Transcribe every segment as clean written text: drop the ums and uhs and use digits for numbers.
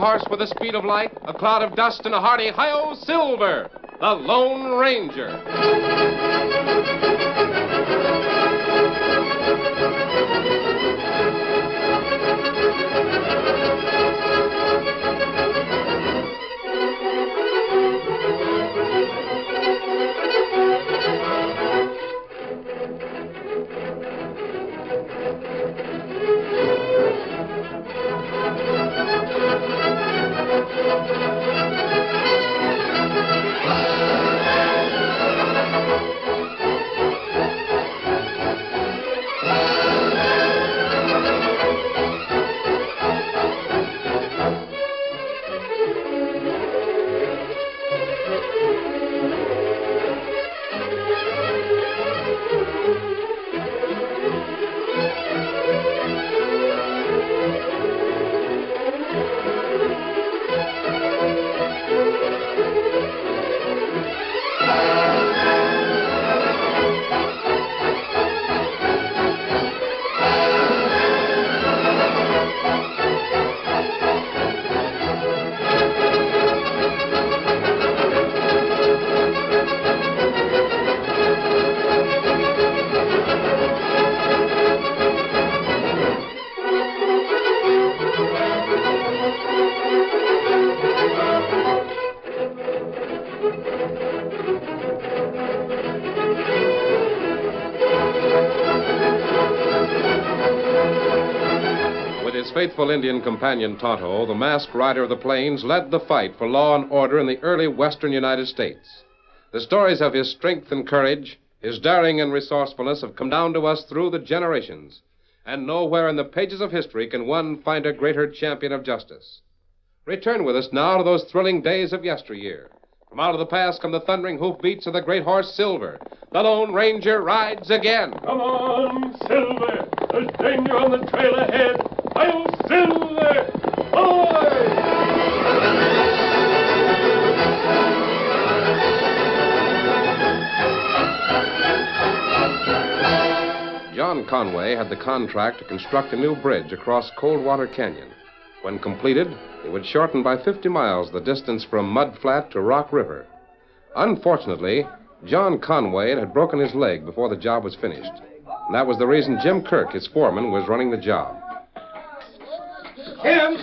horse with the speed of light, a cloud of dust, and a hearty hi-yo Silver, the Lone Ranger. His faithful Indian companion, Tonto, the masked rider of the plains, led the fight for law and order in the early western United States. The stories of his strength and courage, his daring and resourcefulness have come down to us through the generations, and nowhere in the pages of history can one find a greater champion of justice. Return with us now to those thrilling days of yesteryear. From out of the past come the thundering hoofbeats of the great horse Silver. The Lone Ranger rides again. Come on, Silver. There's danger on the trail ahead. I'll Silver! Boy! John Conway had the contract to construct a new bridge across Coldwater Canyon. When completed, it would shorten by 50 miles the distance from Mud Flat to Rock River. Unfortunately, John Conway had broken his leg before the job was finished. And that was the reason Jim Kirk, his foreman, was running the job. Jim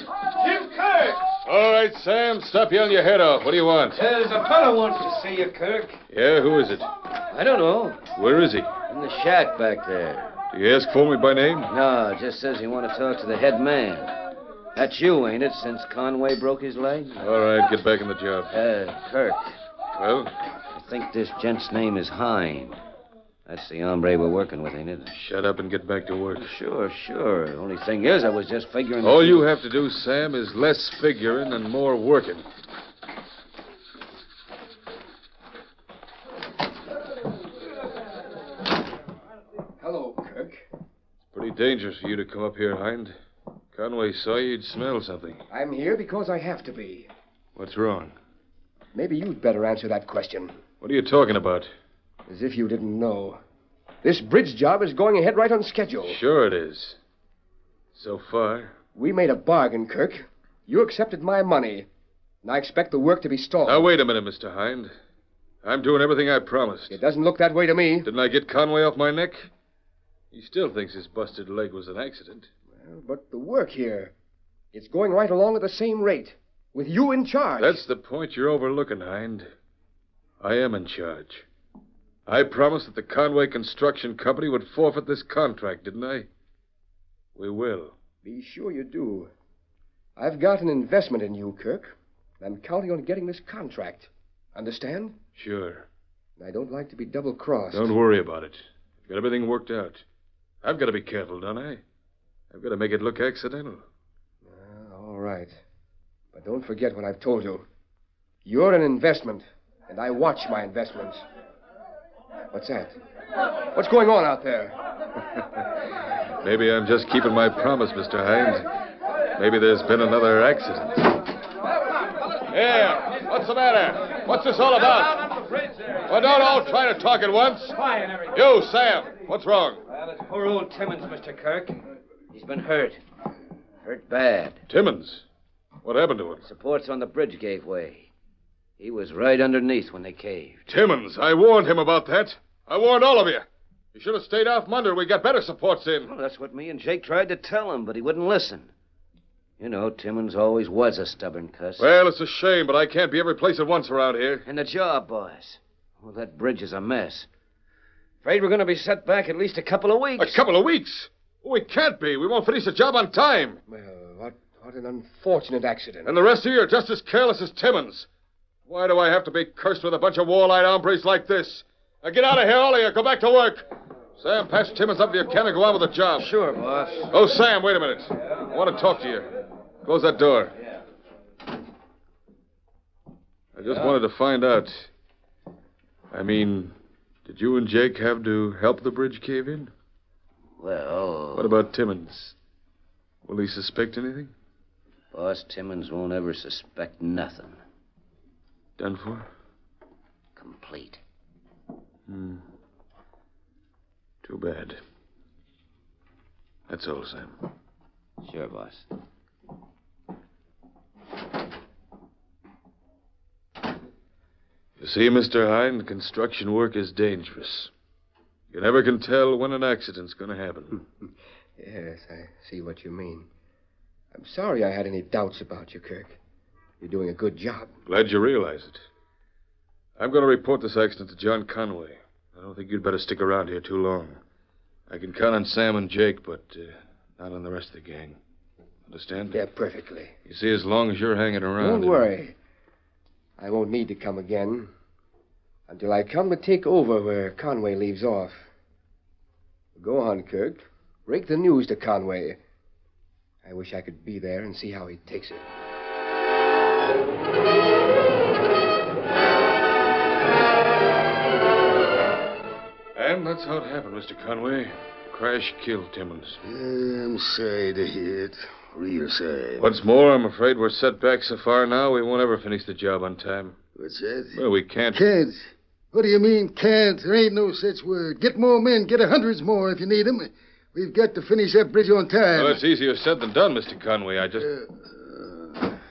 Kirk! All right, Sam, stop yelling your head off. What do you want? There's a fellow wants to see you, Kirk. Yeah, who is it? I don't know. Where is he? In the shack back there. Do you ask for me by name? No, just says he want to talk to the head man. That's you, ain't it, since Conway broke his leg? All right, get back in the job. Kirk. Well? I think this gent's name is Hind. That's the hombre we're working with, ain't it? Shut up and get back to work. Sure. The only thing is, I was just figuring... All you have to do, Sam, is less figuring and more working. Hello, Kirk. It's pretty dangerous for you to come up here, Hind. Conway saw you, you'd smell something. I'm here because I have to be. What's wrong? Maybe you'd better answer that question. What are you talking about? As if you didn't know. This bridge job is going ahead right on schedule. Sure it is. So far. We made a bargain, Kirk. You accepted my money, and I expect the work to be stalled. Now, wait a minute, Mr. Hind. I'm doing everything I promised. It doesn't look that way to me. Didn't I get Conway off my neck? He still thinks his busted leg was an accident. Well, but the work here, it's going right along at the same rate, with you in charge. That's the point you're overlooking, Hind. I am in charge. I promised that the Conway Construction Company would forfeit this contract, didn't I? We will. Be sure you do. I've got an investment in you, Kirk. I'm counting on getting this contract. Understand? Sure. I don't like to be double-crossed. Don't worry about it. I've got everything worked out. I've got to be careful, don't I? I've got to make it look accidental. All right. But don't forget what I've told you. You're an investment, and I watch my investments. What's that? What's going on out there? Maybe I'm just keeping my promise, Mr. Hind. Maybe there's been another accident. Here, what's the matter? What's this all about? Well, don't all try to talk at once. Quiet, everybody. You, Sam, what's wrong? Well, it's poor old Timmons, Mr. Kirk. He's been hurt. Hurt bad. Timmons? What happened to him? Supports on the bridge gave way. He was right underneath when they caved. Timmons, I warned him about that. I warned all of you. You should have stayed out from under. We got better supports in. Well, that's what me and Jake tried to tell him, but he wouldn't listen. You know, Timmons always was a stubborn cuss. Well, it's a shame, but I can't be every place at once around here. And the job, boss. Well, that bridge is a mess. Afraid we're going to be set back at least a couple of weeks. A couple of weeks? We can't be. We won't finish the job on time. Well, what an unfortunate accident. And the rest of you are just as careless as Timmons. Why do I have to be cursed with a bunch of wall-eyed hombres like this? Now get out of here, all of you. Go back to work. Sam, patch Timmons up if you can and go on with the job. Sure, boss. Oh, Sam, wait a minute. I want to talk to you. Close that door. I just wanted to find out. I mean, did you and Jake have to help the bridge cave in? Well... What about Timmons? Will he suspect anything? Boss, Timmons won't ever suspect nothing. Done for? Complete. Too bad. That's all, Sam. Sure, boss. You see, Mr. Hind, construction work is dangerous. You never can tell when an accident's going to happen. Yes, I see what you mean. I'm sorry I had any doubts about you, Kirk. You're doing a good job. Glad you realize it. I'm going to report this accident to John Conway. I don't think you'd better stick around here too long. I can count on Sam and Jake, but not on the rest of the gang. Understand? Yeah, perfectly. You see, as long as you're hanging around... Don't worry. I won't need to come again until I come to take over where Conway leaves off. Go on, Kirk. Break the news to Conway. I wish I could be there and see how he takes it. And that's how it happened, Mr. Conway. Crash killed Timmons. I'm sorry to hear it. Real sorry. What's more, I'm afraid we're set back so far now we won't ever finish the job on time. What's that? Well, we can't... Can't. What do you mean, can't? There ain't no such word. Get more men. Get 100s more if you need 'em. We've got to finish that bridge on time. Well, it's easier said than done, Mr. Conway. I just...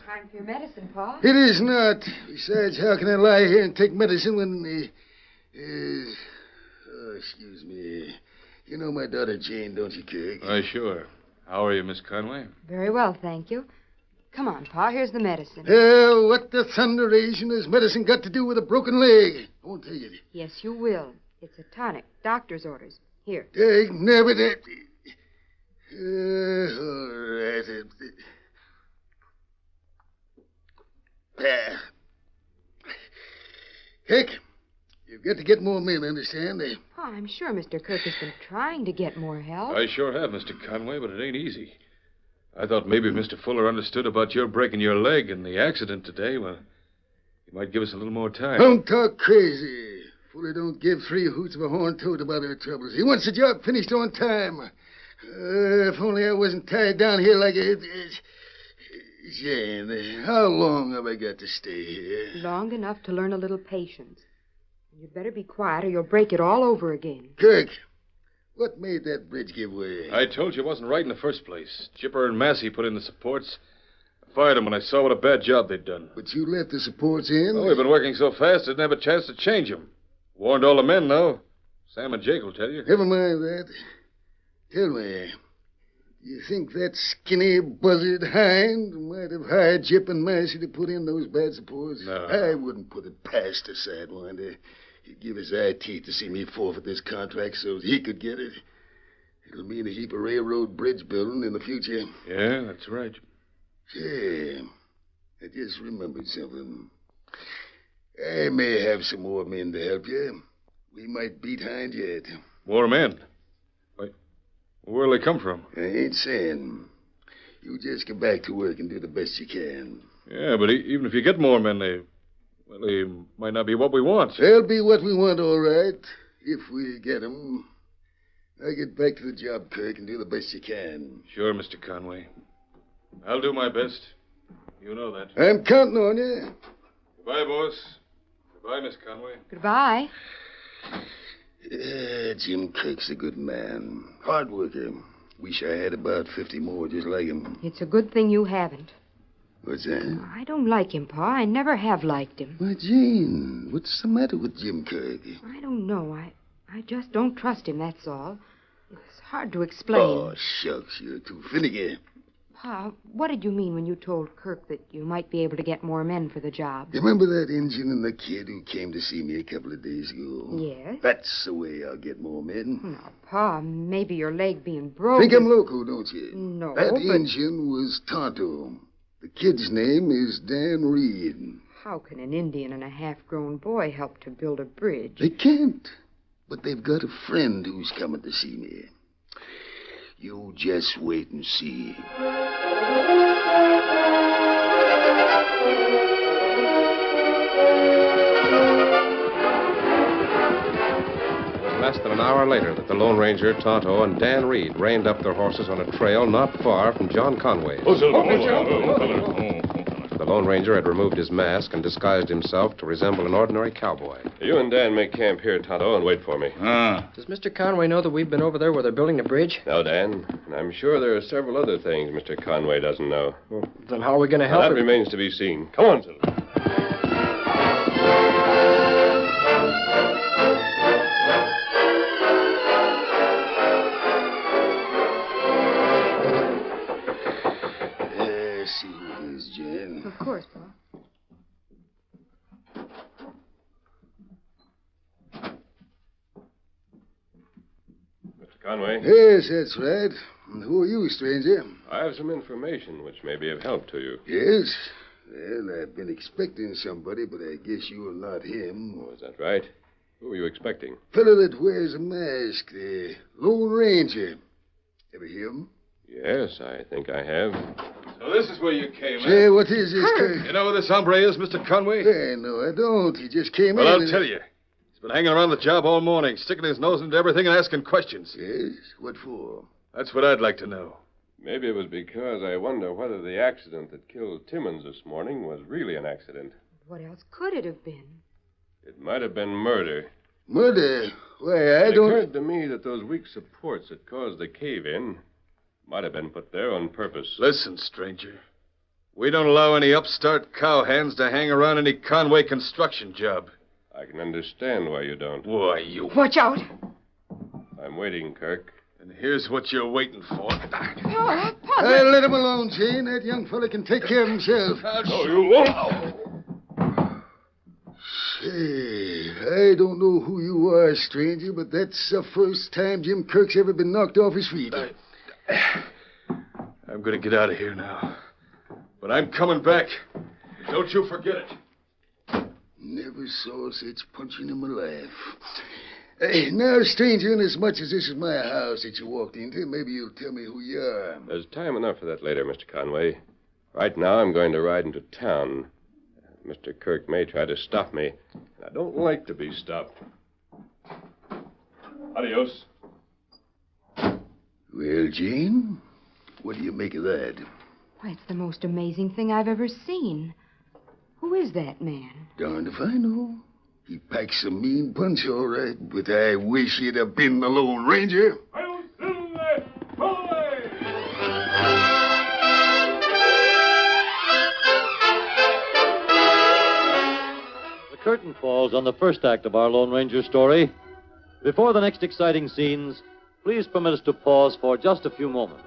Time for your medicine, Pa. It is not. Besides, how can I lie here and take medicine when... excuse me. You know my daughter Jane, don't you, Kirk? Why, sure. How are you, Miss Conway? Very well, thank you. Come on, Pa, here's the medicine. What the thunderation has medicine got to do with a broken leg? I won't take it. Yes, you will. It's a tonic. Doctor's orders. Here. Dag nabbit it. All right. Kirk, you've got to get more men, understand? Pa, I'm sure Mr. Kirk has been trying to get more help. I sure have, Mr. Conway, but it ain't easy. I thought maybe if Mr. Fuller understood about your breaking your leg and the accident today, well, he might give us a little more time. Don't talk crazy. Fuller don't give 3 hoots of a horn toad about our troubles. He wants the job finished on time. If only I wasn't tied down here like a... Jane, how long have I got to stay here? Long enough to learn a little patience. You'd better be quiet or you'll break it all over again. Kirk, what made that bridge give way? I told you it wasn't right in the first place. Chipper and Massey put in the supports. I fired them when I saw what a bad job they'd done. But you left the supports in? Oh, we've been working so fast, I didn't have a chance to change them. Warned all the men, though. Sam and Jake will tell you. Never mind that. Tell me, do you think that skinny buzzard Hind might have hired Chip and Massey to put in those bad supports? No. I wouldn't put it past a Sidewinder. He'd give his eye teeth to see me forfeit this contract so he could get it. It'll mean a heap of railroad bridge building in the future. Yeah, that's right. Say, I just remembered something. I may have some more men to help you. We might beat Hind yet. More men? Wait, where'll they come from? I ain't saying. You just get back to work and do the best you can. Yeah, but even if you get more men, they might not be what we want. They'll be what we want, all right, if we get 'em. Now get back to the job, Kirk, and do the best you can. Sure, Mr. Conway. I'll do my best. You know that. I'm counting on you. Goodbye, boss. Goodbye, Miss Conway. Goodbye. Jim Kirk's a good man. Hard worker. Wish I had about 50 more just like him. It's a good thing you haven't. What's that? I don't like him, Pa. I never have liked him. Why, Jane, what's the matter with Jim Kirk? I don't know. I just don't trust him, that's all. It's hard to explain. Oh, shucks, you're too finicky. Pa, what did you mean when you told Kirk that you might be able to get more men for the job? You remember that Injun and the kid who came to see me a couple of days ago? Yes. That's the way I'll get more men. Now, Pa, maybe your leg being broken. Think I'm loco, don't you? No, That but Injun was Tonto. The kid's name is Dan Reed. how can an Indian and a half-grown boy help to build a bridge? They can't. But they've got a friend who's coming to see me. You just wait and see. Less than an hour later that the Lone Ranger, Tonto, and Dan Reed reined up their horses on a trail not far from John Conway's. The Lone Ranger had removed his mask and disguised himself to resemble an ordinary cowboy. You and Dan make camp here, Tonto, and wait for me. Does Mr. Conway know that we've been over there where they're building the bridge? No, Dan. And I'm sure there are several other things Mr. Conway doesn't know. Well, then how are we going to Now, help that him? remains to be seen. Come on, Silver. See who it is, Jen. Of course, Pa. Mr. Conway, Yes, that's right. And who are you, stranger? I have some information which may be of help to you. Yes. Well, I've been expecting somebody, but I guess you're not him. Oh, is that right? Who were you expecting? Fellow that wears a mask, the Lone Ranger. Ever hear him? Yes, I think I have. So this is where you came, Say, what is this, Kirk? You know who this hombre is, Mr. Conway? No, I don't. He just came Well, in. I'll tell you. He's been hanging around the job all morning, sticking his nose into everything and asking questions. Yes? What for? That's what I'd like to know. Maybe it was because I wonder whether the accident that killed Timmons this morning was really an accident. What else could it have been? It might have been murder. Murder? Why, I It don't... occurred to me that those weak supports that caused the cave-in might have been put there on purpose. Listen, stranger. We don't allow any upstart cowhands to hang around any Conway construction job. I can understand why you don't. Why, you... Watch out! I'm waiting, Kirk. And here's what you're waiting for. Pa, Hey, let him alone, Jane. That young fella can take care of himself. No, you won't. Say, I don't know who you are, stranger, but that's the first time Jim Kirk's ever been knocked off his feet. I'm going to get out of here now. But I'm coming back. Don't you forget it. Never saw such punching in my life. Hey, now, stranger, inasmuch as this is my house that you walked into, maybe you'll tell me who you are. There's time enough for that later, Mr. Conway. Right now, I'm going to ride into town. Mr. Kirk may try to stop me. I don't like to be stopped. Adios. Well, Jane, what do you make of that? Why, it's the most amazing thing I've ever seen. Who is that man? Darned if I know. He packs a mean punch, all right, but I wish he'd have been the Lone Ranger. I'll Silver! Away! The curtain falls on the first act of our Lone Ranger story. Before the next exciting scenes, please permit us to pause for just a few moments.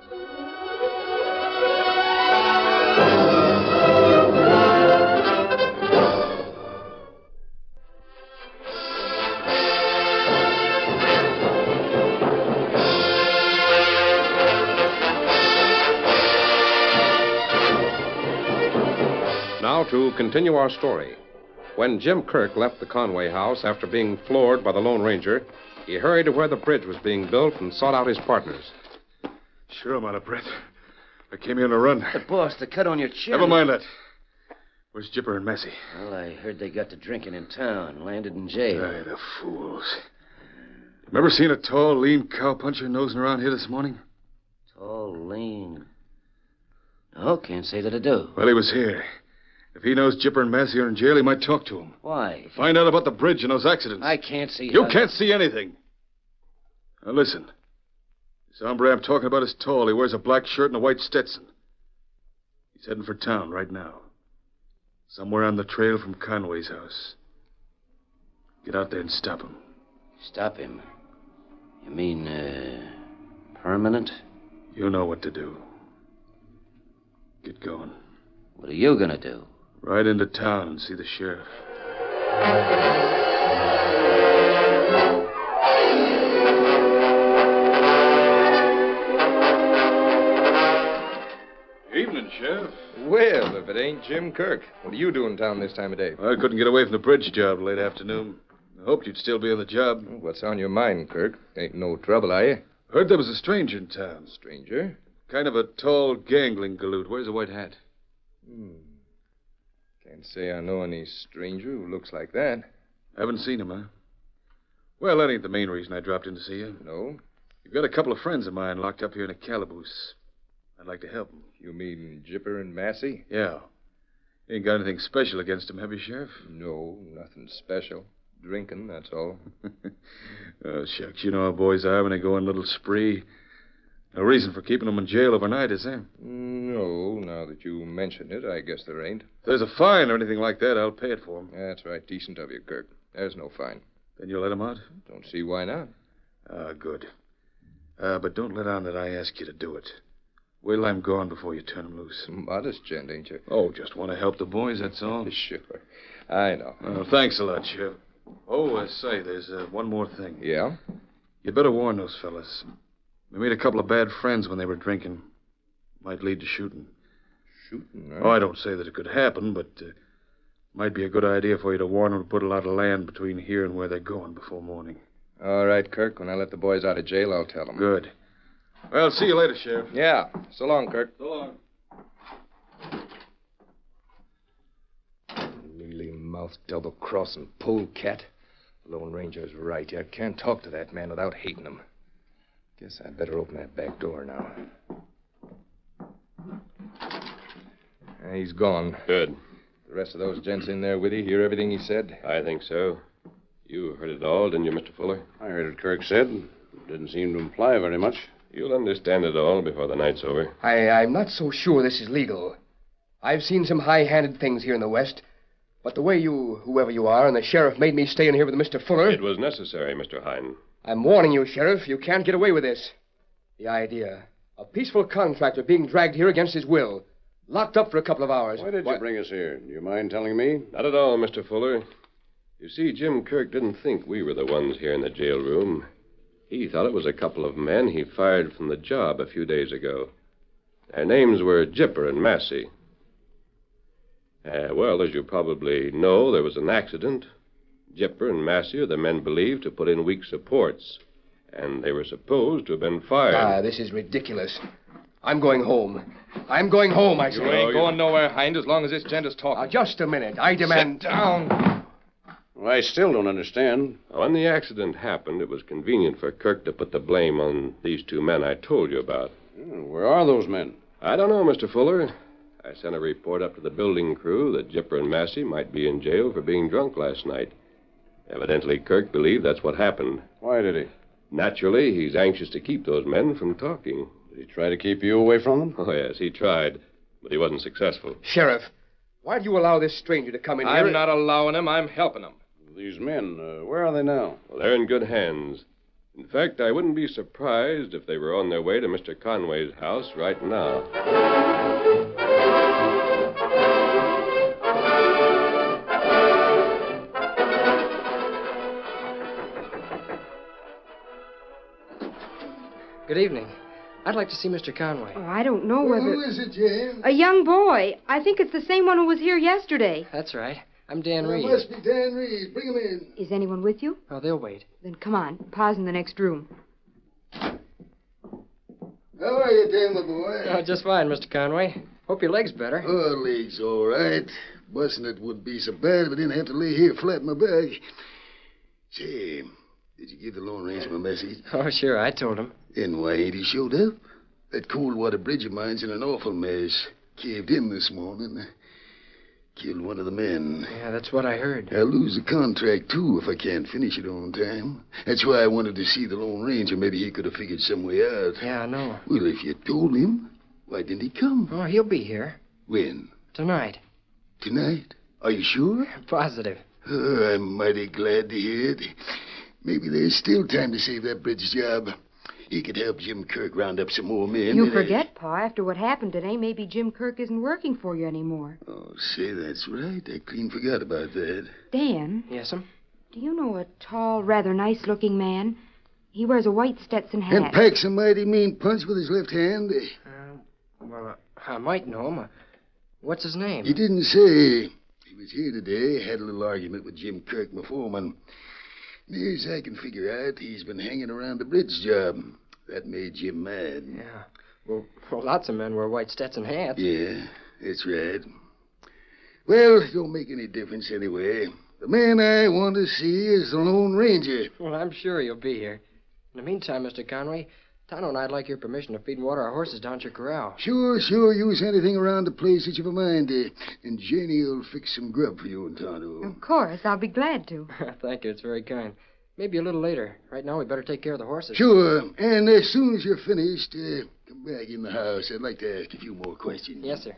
Now to continue our story. When Jim Kirk left the Conway house after being floored by the Lone Ranger, he hurried to where the bridge was being built and sought out his partners. Sure, I'm out of breath. I came here on a run. But, boss, the cut on your chin... Never mind that. Where's Jipper and Massey? Well, I heard they got to drinking in town and landed in jail. Aye, the fools. Remember seeing a tall, lean cowpuncher nosing around here this morning? Tall, lean... No, can't say that I do. Well, he was here. If he knows Jipper and Massey are in jail, he might talk to him. Why? Find out about the bridge and those accidents. I can't see... You can't see anything. Now, listen. This hombre I'm talking about is tall. He wears a black shirt and a white Stetson. He He's heading for town right now. Somewhere on the trail from Conway's house. Get out there and stop him. Stop him? You mean, permanent? You know what to do. Get going. What are you gonna do? Ride into town and see the sheriff. Evening, Sheriff. Well, if it ain't Jim Kirk. What are you doing in town this time of day? I couldn't get away from the bridge job late afternoon. I hoped you'd still be on the job. What's on your mind, Kirk? Ain't no trouble, are you? Heard there was a stranger in town. Stranger? Kind of a tall, gangling galoot. Wears a white hat. Can't say I know any stranger who looks like that. Haven't seen him, huh? Well, that ain't the main reason I dropped in to see you. No? You've got a couple of friends of mine locked up here in a calaboose. I'd like to help them. You mean Jipper and Massey? Yeah. You ain't got anything special against them, have you, Sheriff? No, nothing special. Drinking, that's all. Oh, shucks. You know how boys are when they go on a little spree. No reason for keeping them in jail overnight, is there? No, now that you mention it, I guess there ain't. If there's a fine or anything like that, I'll pay it for them. That's right. Decent of you, Kirk. There's no fine. Then you'll let them out? Don't see why not. Ah, good. But don't let on that I ask you to do it. Wait till I'm gone before you turn them loose. Modest gent, ain't you? Oh, just want to help the boys, that's all. Sure. I know. Thanks a lot, Sheriff. Oh, say, there's one more thing. Yeah? You better warn those fellas. We made a couple of bad friends when they were drinking. Might lead to shooting. Shooting, huh? Oh, I don't say that it could happen, but might be a good idea for you to warn them to put a lot of land between here and where they're going before morning. All right, Kirk. When I let the boys out of jail, I'll tell them. Good. Well, see you later, Sheriff. Yeah. So long, Kirk. So long. Mealy-mouthed, double-crossing polecat. The Lone Ranger's right. I can't talk to that man without hating him. Guess I'd better open that back door now. He's gone. Good. The rest of those gents in there with you hear everything he said? I think so. You heard it all, didn't you, Mr. Fuller? I heard what Kirk said. Didn't seem to imply very much. You'll understand it all before the night's over. I'm not so sure this is legal. I've seen some high-handed things here in the West. But the way you, whoever you are, and the sheriff made me stay in here with Mr. Fuller... It was necessary, Mr. Hine. I'm warning you, Sheriff. You can't get away with this. The idea. A peaceful contractor being dragged here against his will. Locked up for a couple of hours. Why did you bring us here? Do you mind telling me? Not at all, Mr. Fuller. You see, Jim Kirk didn't think we were the ones here in the jail room. He thought it was a couple of men he fired from the job a few days ago. Their names were Jipper and Massey. Well, as you probably know, there was an accident. Jipper and Massey are the men believed to put in weak supports, and they were supposed to have been fired. This is ridiculous. I'm going home. I'm going home, I say. You ain't going nowhere, Hind, as long as this gent is talking. Just a minute. I demand... Sit down. Well, I still don't understand. When the accident happened, it was convenient for Kirk to put the blame on these two men I told you about. Where are those men? I don't know, Mr. Fuller. I sent a report up to the building crew that Jipper and Massey might be in jail for being drunk last night. Evidently, Kirk believed that's what happened. Why did he? Naturally, he's anxious to keep those men from talking. Did he try to keep you away from them? Oh, yes, he tried, but he wasn't successful. Sheriff, why do you allow this stranger to come in here? I'm not allowing him. I'm helping him. These men, where are they now? Well, they're in good hands. In fact, I wouldn't be surprised if they were on their way to Mr. Conway's house right now. Good evening. I'd like to see Mr. Conway. Oh, I don't know whether... Who is it, Jim? A young boy. I think it's the same one who was here yesterday. That's right. I'm Dan That Reed. must be Dan Reed. Bring him in. Is anyone with you? Oh, they'll wait. Then come on. Pa's in the next room. How are you, Dan, my boy? Oh, just fine, Mr. Conway. Hope your leg's better. Oh, leg's all right. Busting it wouldn't be so bad if I didn't have to lay here flat on my back. Say, did you give the Lone Ranger a message? Oh, sure, I told him. Then why ain't he showed up? That Coldwater bridge of mine's in an awful mess. Caved in this morning. Killed one of the men. Yeah, that's what I heard. I'll lose the contract, too, if I can't finish it on time. That's why I wanted to see the Lone Ranger. Maybe he could have figured some way out. Yeah, I know. Well, if you told him, why didn't he come? Oh, he'll be here. When? Tonight. Tonight? Are you sure? Positive. Oh, I'm mighty glad to hear it. Maybe there's still time to save that bridge job. He could help Jim Kirk round up some more men. You forget, Pa, after what happened today, maybe Jim Kirk isn't working for you anymore. Oh, say, that's right. I clean forgot about that. Dan? Yes'm? Do you know a tall, rather nice-looking man? He wears a white Stetson hat. And packs a mighty mean punch with his left hand. Well, I might know him. What's his name? He didn't say. He was here today, had a little argument with Jim Kirk, my foreman. Near as I can figure out, he's been hanging around the bridge job. That made Jim mad. Yeah. Well, lots of men wear white Stetson hats. Yeah, that's right. Well, it don't make any difference anyway. The man I want to see is the Lone Ranger. Well, I'm sure he'll be here. In the meantime, Mr. Conway, Tonto and I'd like your permission to feed and water our horses down at your corral. Sure. Use anything around the place that you've a mind to. And Janie will fix some grub for you and Tonto. Of course, I'll be glad to. Thank you. It's very kind. Maybe a little later. Right now, we better take care of the horses. Sure. And as soon as you're finished, come back in the house. I'd like to ask a few more questions. Yes, sir.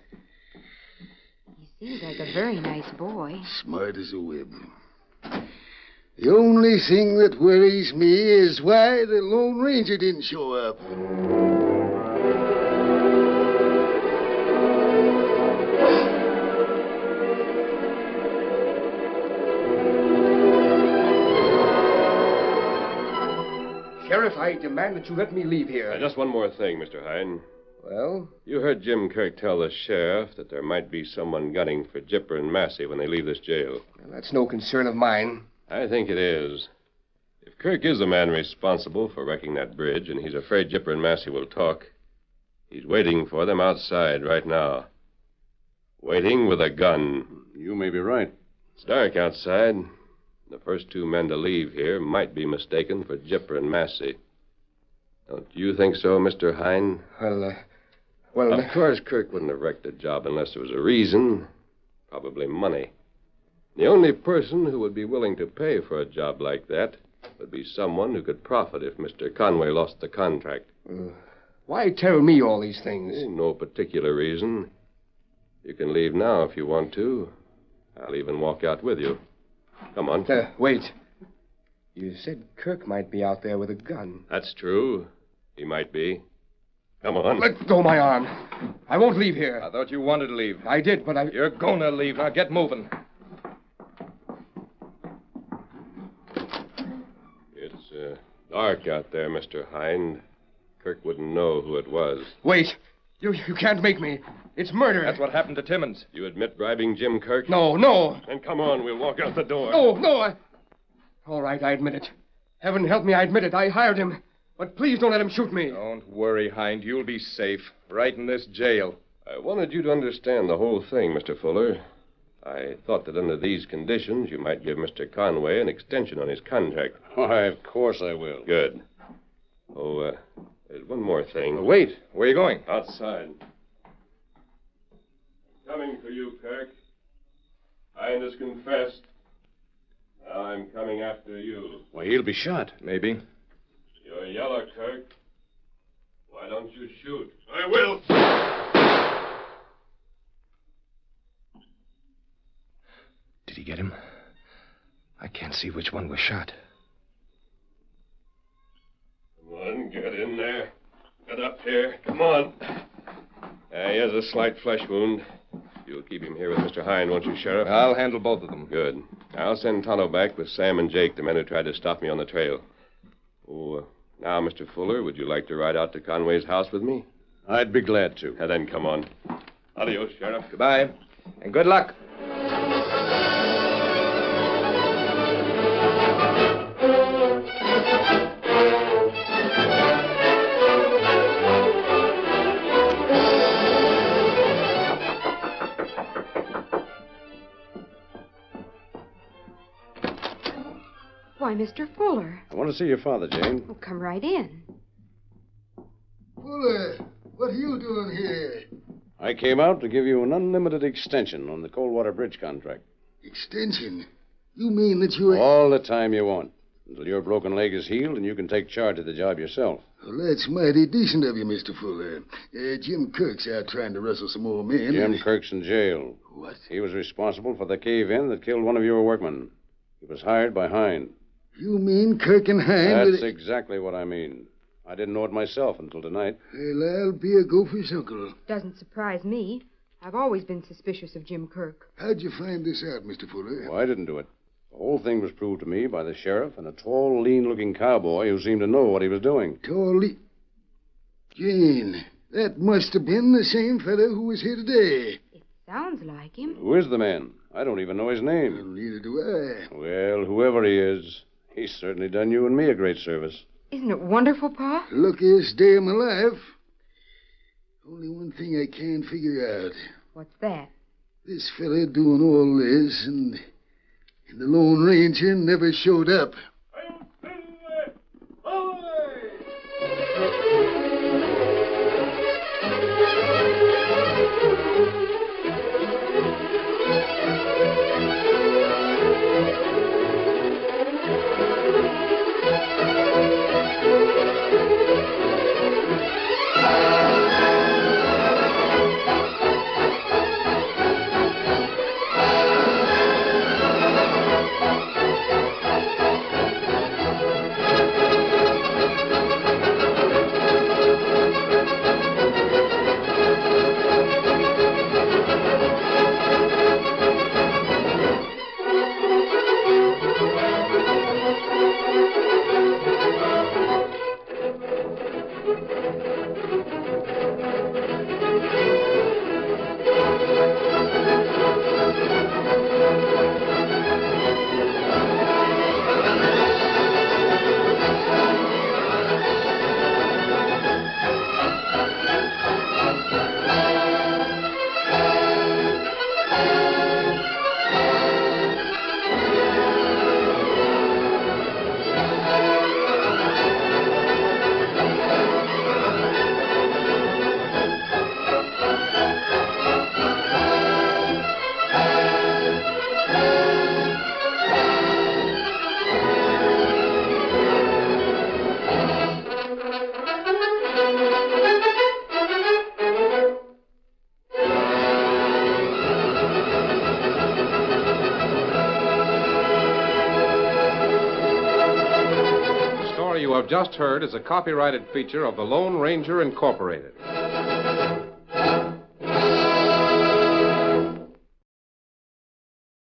He seems like a very nice boy. Smart as a whip. The only thing that worries me is why the Lone Ranger didn't show up. Sheriff, I demand that you let me leave here. Just one more thing, Mr. Hine. Well? You heard Jim Kirk tell the sheriff that there might be someone gunning for Jipper and Massey when they leave this jail. Well, that's no concern of mine. I think it is. If Kirk is the man responsible for wrecking that bridge, and he's afraid Jipper and Massey will talk, he's waiting for them outside right now. Waiting with a gun. You may be right. It's dark outside. The first two men to leave here might be mistaken for Jipper and Massey. Don't you think so, Mr. Hine? Well, Of course, Kirk wouldn't have wrecked the job unless there was a reason. Probably money. The only person who would be willing to pay for a job like that would be someone who could profit if Mr. Conway lost the contract. Why tell me all these things? No particular reason. You can leave now if you want to. I'll even walk out with you. Come on. Wait. You said Kirk might be out there with a gun. That's true. He might be. Come on. Let go my arm. I won't leave here. I thought you wanted to leave. I did, but I... You're gonna leave. Now get moving. It's dark out there, Mr. Hind. Kirk wouldn't know who it was. Wait. You can't make me. It's murder. That's what happened to Timmons. You admit bribing Jim Kirk? No. Then come on. We'll walk out the door. No. All right, I admit it. Heaven help me, I admit it. I hired him. But please don't let him shoot me. Don't worry, Hind. You'll be safe. Right in this jail. I wanted you to understand the whole thing, Mr. Fuller. I thought that under these conditions, you might give Mr. Conway an extension on his contract. Why, of course I will. Good. There's one more thing. Wait. Where are you going? Outside. Coming for you, Kirk. Hind has confessed. Now I'm coming after you. Why, he'll be shot. Maybe. You're yellow, Kirk. Why don't you shoot? I will. Did he get him? I can't see which one was shot. Come on, get in there. Get up here. Come on. He has a slight flesh wound. You'll keep him here with Mr. Hind, won't you, Sheriff? I'll handle both of them. Good. I'll send Tonto back with Sam and Jake, the men who tried to stop me on the trail. Now, Mr. Fuller, would you like to ride out to Conway's house with me? I'd be glad to. Then come on. Adios, Sheriff. Goodbye. And good luck. Why, Mr. Fuller. I want to see your father, Jane. Oh, come right in. Fuller, what are you doing here? I came out to give you an unlimited extension on the Coldwater Bridge contract. Extension? You mean that you... All the time you want. Until your broken leg is healed and you can take charge of the job yourself. Well, that's mighty decent of you, Mr. Fuller. Jim Kirk's out trying to rustle some more men. Jim Kirk's in jail. What? He was responsible for the cave-in that killed one of your workmen. He was hired by Hind. You mean Kirk and Hind? That's exactly what I mean. I didn't know it myself until tonight. Well, I'll be a gopher's uncle. Doesn't surprise me. I've always been suspicious of Jim Kirk. How'd you find this out, Mr. Fuller? Oh, I didn't do it. The whole thing was proved to me by the sheriff and a tall, lean-looking cowboy who seemed to know what he was doing. Jane, that must have been the same fellow who was here today. It sounds like him. Who is the man? I don't even know his name. Well, neither do I. Well, whoever he is, he's certainly done you and me a great service. Isn't it wonderful, Pa? Luckiest day of my life. Only one thing I can't figure out. What's that? This fella doing all this, and the Lone Ranger never showed up. You have just heard is a copyrighted feature of the Lone Ranger Incorporated.